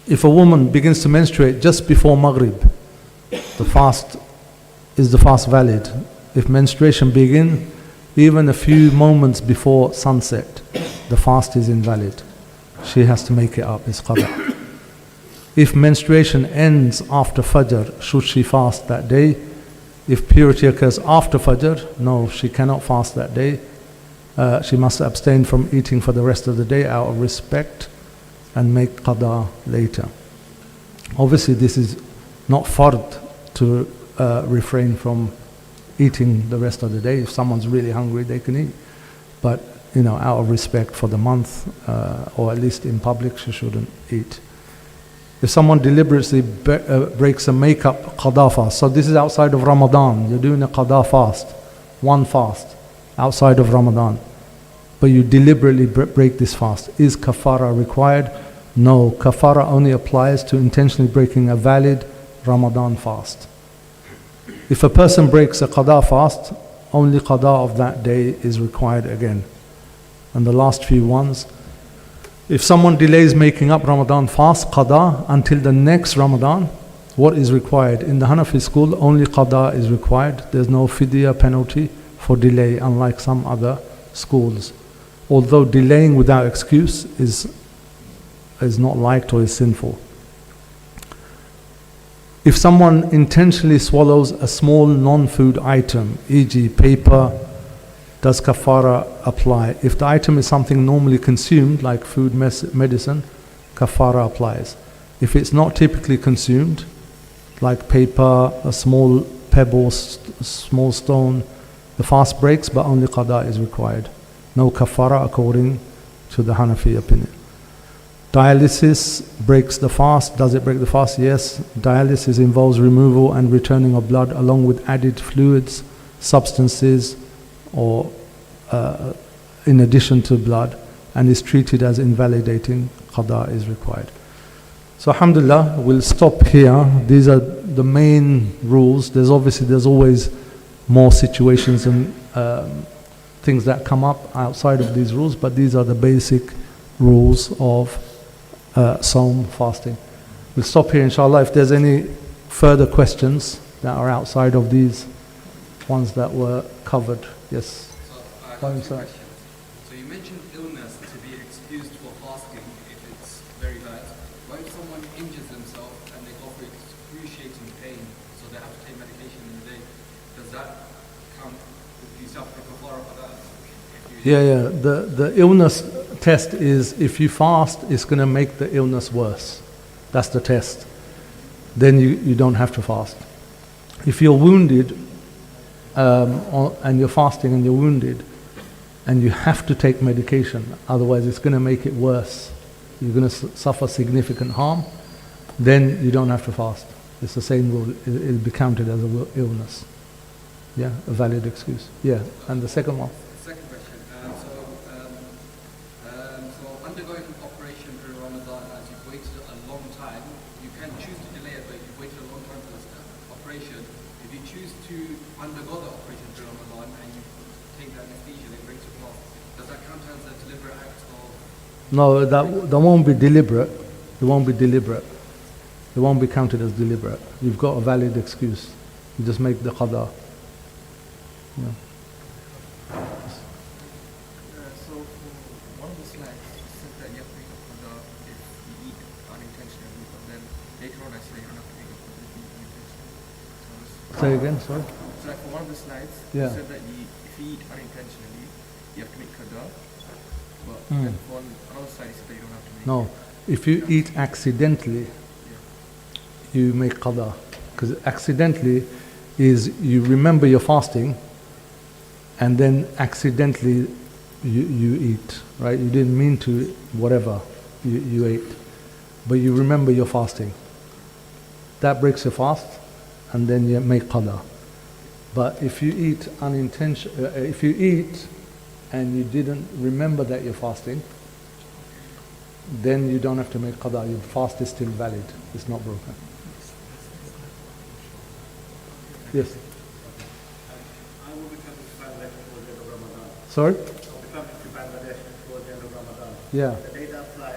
If a woman begins to menstruate just before Maghrib, is the fast valid? If menstruation begins even a few moments before sunset, the fast is invalid. She has to make it up, it's qada. If menstruation ends after Fajr, should she fast that day? If purity occurs after Fajr, no, she cannot fast that day. She must abstain from eating for the rest of the day out of respect and make qada later. Obviously this is not fard to refrain from eating the rest of the day. If someone's really hungry, they can eat. But, out of respect for the month, or at least in public, she shouldn't eat. If someone deliberately breaks a make-up qada fast, so this is outside of Ramadan, you're doing a qada fast, one fast, outside of Ramadan, but you deliberately break this fast. Is kafara required? No, kafara only applies to intentionally breaking a valid Ramadan fast. If a person breaks a qada fast, only qada of that day is required again. And the last few ones, if someone delays making up Ramadan fast, qada, until the next Ramadan, what is required? In the Hanafi school, only qada is required. There's no fidya penalty for delay, unlike some other schools. Although delaying without excuse is not liked or is sinful. If someone intentionally swallows a small non-food item, e.g. paper, does kafara apply? If the item is something normally consumed, like food, medicine, kafara applies. If it's not typically consumed, like paper, a small pebble, small stone, the fast breaks, but only qada is required. No kafara according to the Hanafi opinion. Dialysis breaks the fast. Does it break the fast? Yes. Dialysis involves removal and returning of blood along with added fluids, substances, or in addition to blood, and is treated as invalidating. Qada is required. So alhamdulillah, we'll stop here. These are the main rules. There's always more situations and things that come up outside of these rules, but these are the basic rules of Sawm, fasting. We'll stop here inshallah. If there's any further questions that are outside of these ones that were covered. Yes. So you mentioned illness to be excused for fasting if it's very bad. What if someone injures themselves and they go for excruciating pain, so they have to take medication in the day? Does that count? Do you suffer kafara for that? Yeah. The illness test is if you fast, it's going to make the illness worse. That's the test. Then you don't have to fast. If you're wounded and you're fasting and you're wounded, and you have to take medication, otherwise it's going to make it worse. You're going to suffer significant harm, then you don't have to fast. It's the same rule. It'll be counted as an illness. Yeah, a valid excuse. Yeah, and the second one? Second question. So undergoing an operation during Ramadan, as you've waited a long time, you can choose to delay it, but you've waited a long time for this operation. If you choose to undergo the operation during Ramadan and you take the anesthesia, then breaks your fast, does that count as a deliberate act of? No, that won't be deliberate. It won't be deliberate. It won't be counted as deliberate. You've got a valid excuse. You just make the qada. Yeah. So one of the slides said that you have to make a qada if you eat unintentionally, but then later on I say you don't have to make a qada if you eat unintentionally. Say again, sorry? So like for one of the slides, Yeah. you said that if you eat unintentionally, you have to make qada, but then for another slide you said that you don't have to make No, if you eat accidentally, you make qada. Because accidentally is you remember you're fasting and then accidentally you eat, right? You didn't mean to, whatever you ate, but you remember you're fasting. That breaks your fast, and then you make qada. But if you eat if you eat and you didn't remember that you're fasting, then you don't have to make qada. Your fast is still valid. It's not broken. Yes. I will be coming to Bangladesh before the end of Ramadan. Sorry? I'll be coming to Bangladesh before the end of Ramadan. Yeah. The day that I fly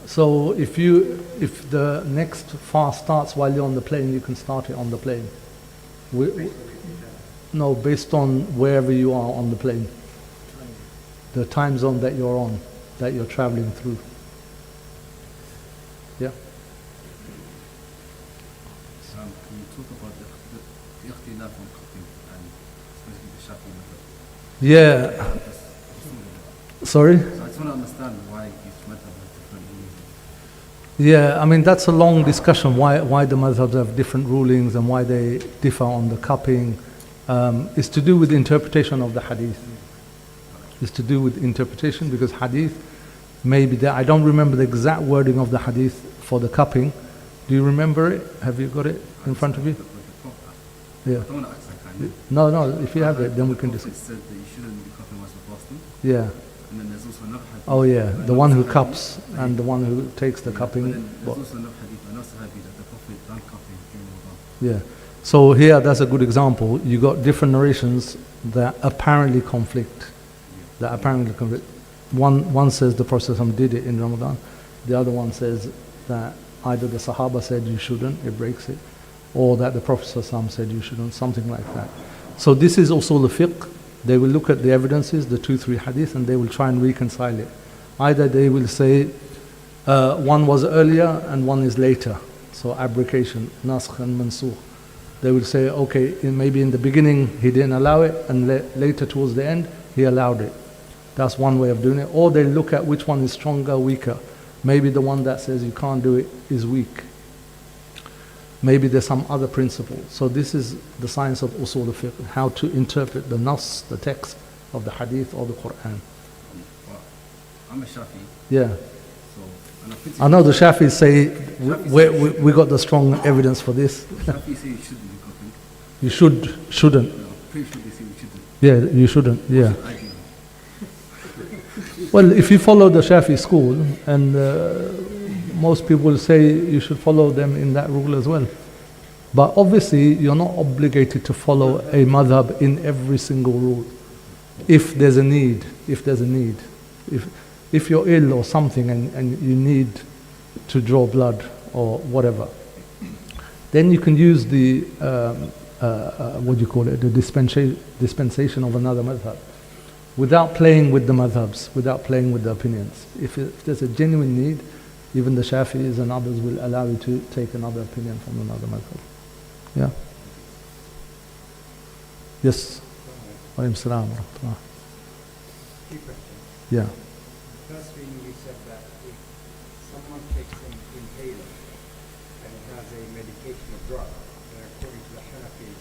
So if the next fast starts while you're on the plane, you can start it on the plane. No, based on wherever you are on the plane, the time zone that you're on, that you're traveling through. Yeah. Can you talk about the ikhtilaf on cooking and especially the Shafi'i method? Yeah. Sorry? So I just want to understand why each method has different rules. Yeah, I mean, that's a long discussion, why the madhabs have different rulings and why they differ on the cupping. It's to do with the interpretation of the hadith. It's to do with interpretation because hadith, maybe I don't remember the exact wording of the hadith for the cupping. Do you remember it? Have you got it in front of you? Yeah. I don't want to ask that kind of. No, if you have it, then we can discuss. discuss. It said that you shouldn't be cupping whilst you're fasting. Yeah. And then there's also another hadith. Oh yeah, the one who cups and the one who takes the But cupping. then there's also another hadith, another Sahabi that the Prophet done cupping during Ramadan. Yeah. So here, that's a good example. You got different narrations that apparently conflict. One says the Prophet did it in Ramadan. The other one says that either the Sahaba said you shouldn't, it breaks it, or that the Prophet said you shouldn't, something like that. So this is also the fiqh. They will look at the evidences, the 2-3 hadith, and they will try and reconcile it. Either they will say one was earlier and one is later. So abrogation, naskh and mansukh. They will say, okay, maybe in the beginning he didn't allow it, and later towards the end he allowed it. That's one way of doing it. Or they look at which one is stronger, weaker. Maybe the one that says you can't do it is weak. Maybe there's some other principle. So this is the science of usul al-fiqh, how to interpret the nas, the text of the hadith or the Qur'an. Well, I'm a Shafi. Yeah. So, and I know the Shafis say we got the strong evidence for this. Shafi say you shouldn't be cooking. You shouldn't. No, pretty sure they say you shouldn't. Yeah, you shouldn't. Yeah. I do. Well, if you follow the Shafi school, and most people say you should follow them in that rule as well. But obviously, you're not obligated to follow a madhab in every single rule. If there's a need, if you're ill or something and you need to draw blood or whatever, then you can use the the dispensation of another madhab, without playing with the madhabs, without playing with the opinions. If there's a genuine need, even the Shafi'is and others will allow you to take another opinion from another madhab. Yeah. Yes. Alaykum salam wa rahmatullah. Few questions. Yeah. First thing you said that if someone takes an inhaler and it has a medication or drug, then according to the Hanafis,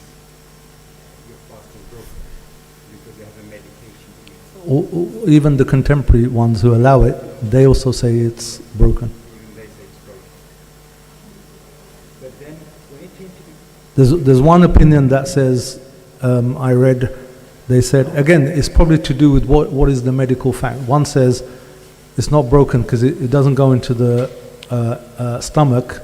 your fast is broken because they have a medication in it. Even the contemporary ones who allow it, they also say it's broken. Even they say it's broken. But then when it came to the There's one opinion that says, I read, they said, again, it's probably to do with what is the medical fact. One says it's not broken because it doesn't go into the stomach,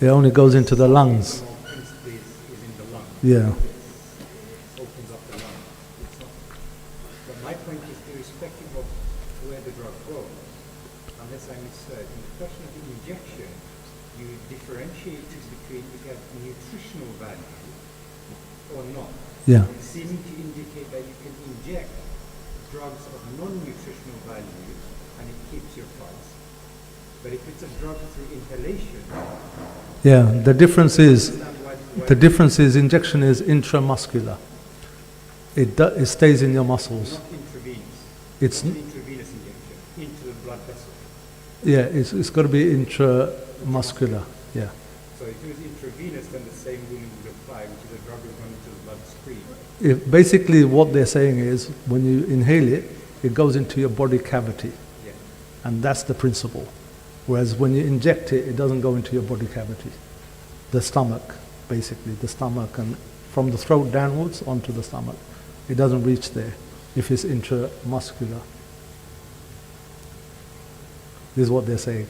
it only goes into the lungs. principle is in the lung. Yeah. It opens up the lung. It's not. But my point is, irrespective of where the drug goes, unless I misheard, in the question of the injection, you differentiate between if you have nutritional value or not. Yeah. Seeming to indicate that you can inject drugs of non-nutritional value and it keeps your fast. But if it's a drug through inhalation, Yeah. The difference is, understand why injection is intramuscular. It stays in your muscles. not intravenous. It's Not intravenous injection into the blood vessel. yeah. It's got to be intramuscular. Yeah. So if it was intravenous, then the same ruling would apply, which is a drug is going into the bloodstream. Basically, what they're saying is when you inhale it, it goes into your body cavity, Yeah. and that's the principle. Whereas when you inject it, it doesn't go into your body cavity. The stomach, basically, the stomach, and from the throat downwards onto the stomach. It doesn't reach there if it's intramuscular. This is what they're saying.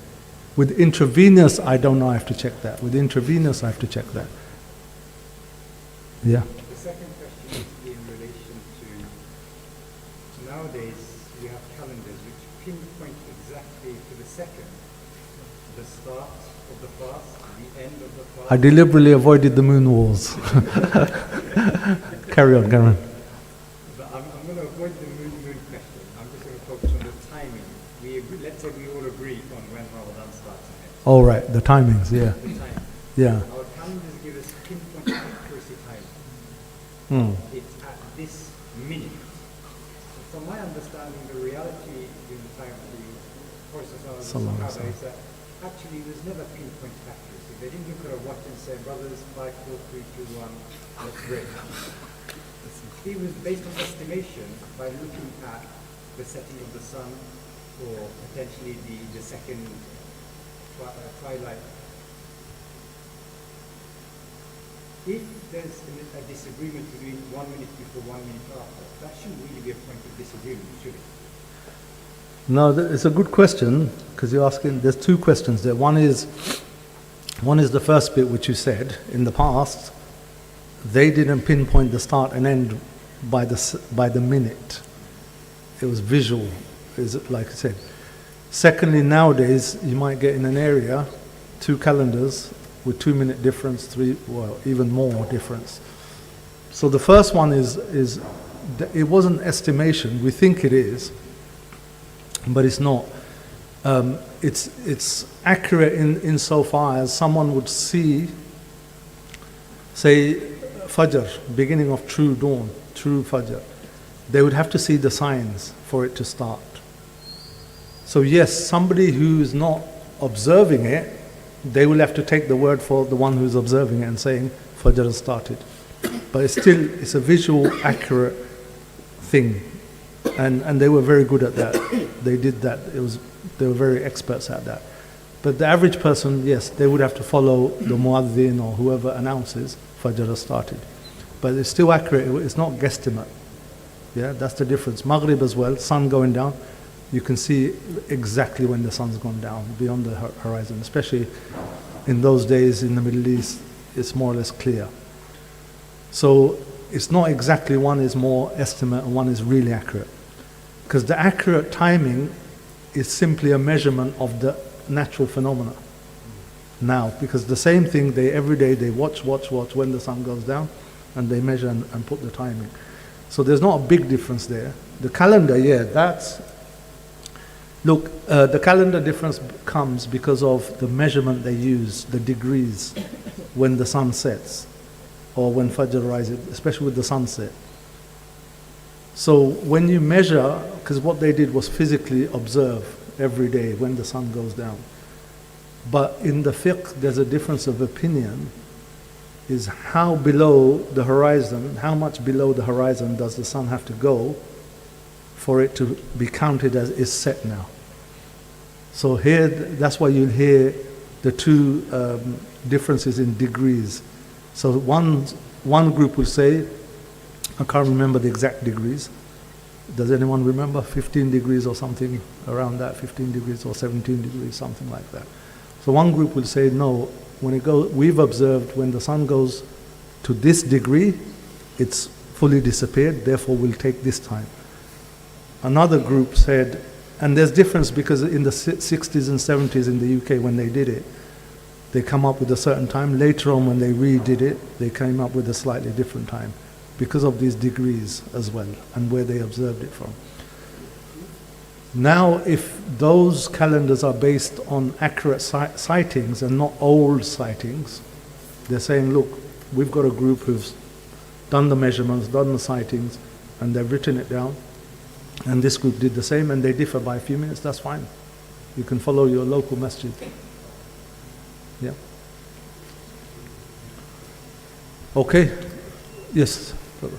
With intravenous, I don't know, I have to check that. With intravenous, I have to check that. Yeah. The second question is in relation to nowadays we have calendars which pinpoint exactly to the second the start of the fast, the end of the fast? I deliberately avoided the moon wars. Carry on, Karen. But I'm going to avoid the moon question. I'm just going to focus on the timing. Let's say we all agree on when Ramadan starts and ends. All right, the timings, yeah. The time. Yeah. Our calendars give us pinpoint accuracy time. Mm. It's at this minute. So from my understanding, the reality in the time of the Prophet Sahaba is that actually there's never pinpoint accuracy. They didn't look at a watch and say, brothers, 5, 4, 3, 2, 1, let's break. It was based on estimation by looking at the setting of the sun or potentially the second twilight. If there's a disagreement between 1 minute before, 1 minute after, that shouldn't really be a point of disagreement, should it? No, it's a good question because you're asking. There's two questions there. One is the first bit which you said. In the past, they didn't pinpoint the start and end by the minute. It was visual, like I said. Secondly, nowadays you might get in an area 2 calendars with 2-minute difference, 3, well, even more difference. So the first one is it wasn't estimation. We think it is, but it's not. It's accurate in so far as someone would see, say, Fajr, beginning of true dawn, true Fajr. They would have to see the signs for it to start. So yes, somebody who's not observing it, they will have to take the word for the one who's observing it and saying Fajr has started. But it's a visual, accurate thing. And they were very good at that. They did that. They were very experts at that. But the average person, yes, they would have to follow the muaddin or whoever announces Fajr has started. But it's still accurate. It's not guesstimate. Yeah, that's the difference. Maghrib as well, sun going down. You can see exactly when the sun's gone down beyond the horizon. Especially in those days in the Middle East, it's more or less clear. So it's not exactly one is more estimate and one is really accurate. Because the accurate timing is simply a measurement of the natural phenomena. Now, because the same thing, every day they watch when the sun goes down and they measure and put the timing. So there's not a big difference there. The calendar, yeah, the calendar difference comes because of the measurement they use, the degrees, when the sun sets or when Fajr rises, especially with the sunset. So when you measure, because what they did was physically observe every day when the sun goes down. But in the fiqh, there's a difference of opinion, is how below the horizon, how much below the horizon does the sun have to go for it to be counted as is set now. So here, that's why you'll hear the two differences in degrees. So one group will say, I can't remember the exact degrees. Does anyone remember? 15 degrees or something around that, 15 degrees or 17 degrees, something like that. So one group will say, no, we've observed when the sun goes to this degree, it's fully disappeared, therefore we'll take this time. Another group said, and there's difference because in the 60s and 70s in the UK when they did it, they come up with a certain time. Later on when they redid it, they came up with a slightly different time because of these degrees as well and where they observed it from. Now, if those calendars are based on accurate sightings and not old sightings, they're saying, look, we've got a group who's done the measurements, done the sightings, and they've written it down, and this group did the same, and they differ by a few minutes, that's fine. You can follow your local masjid. Yeah. Okay. Yes, brother.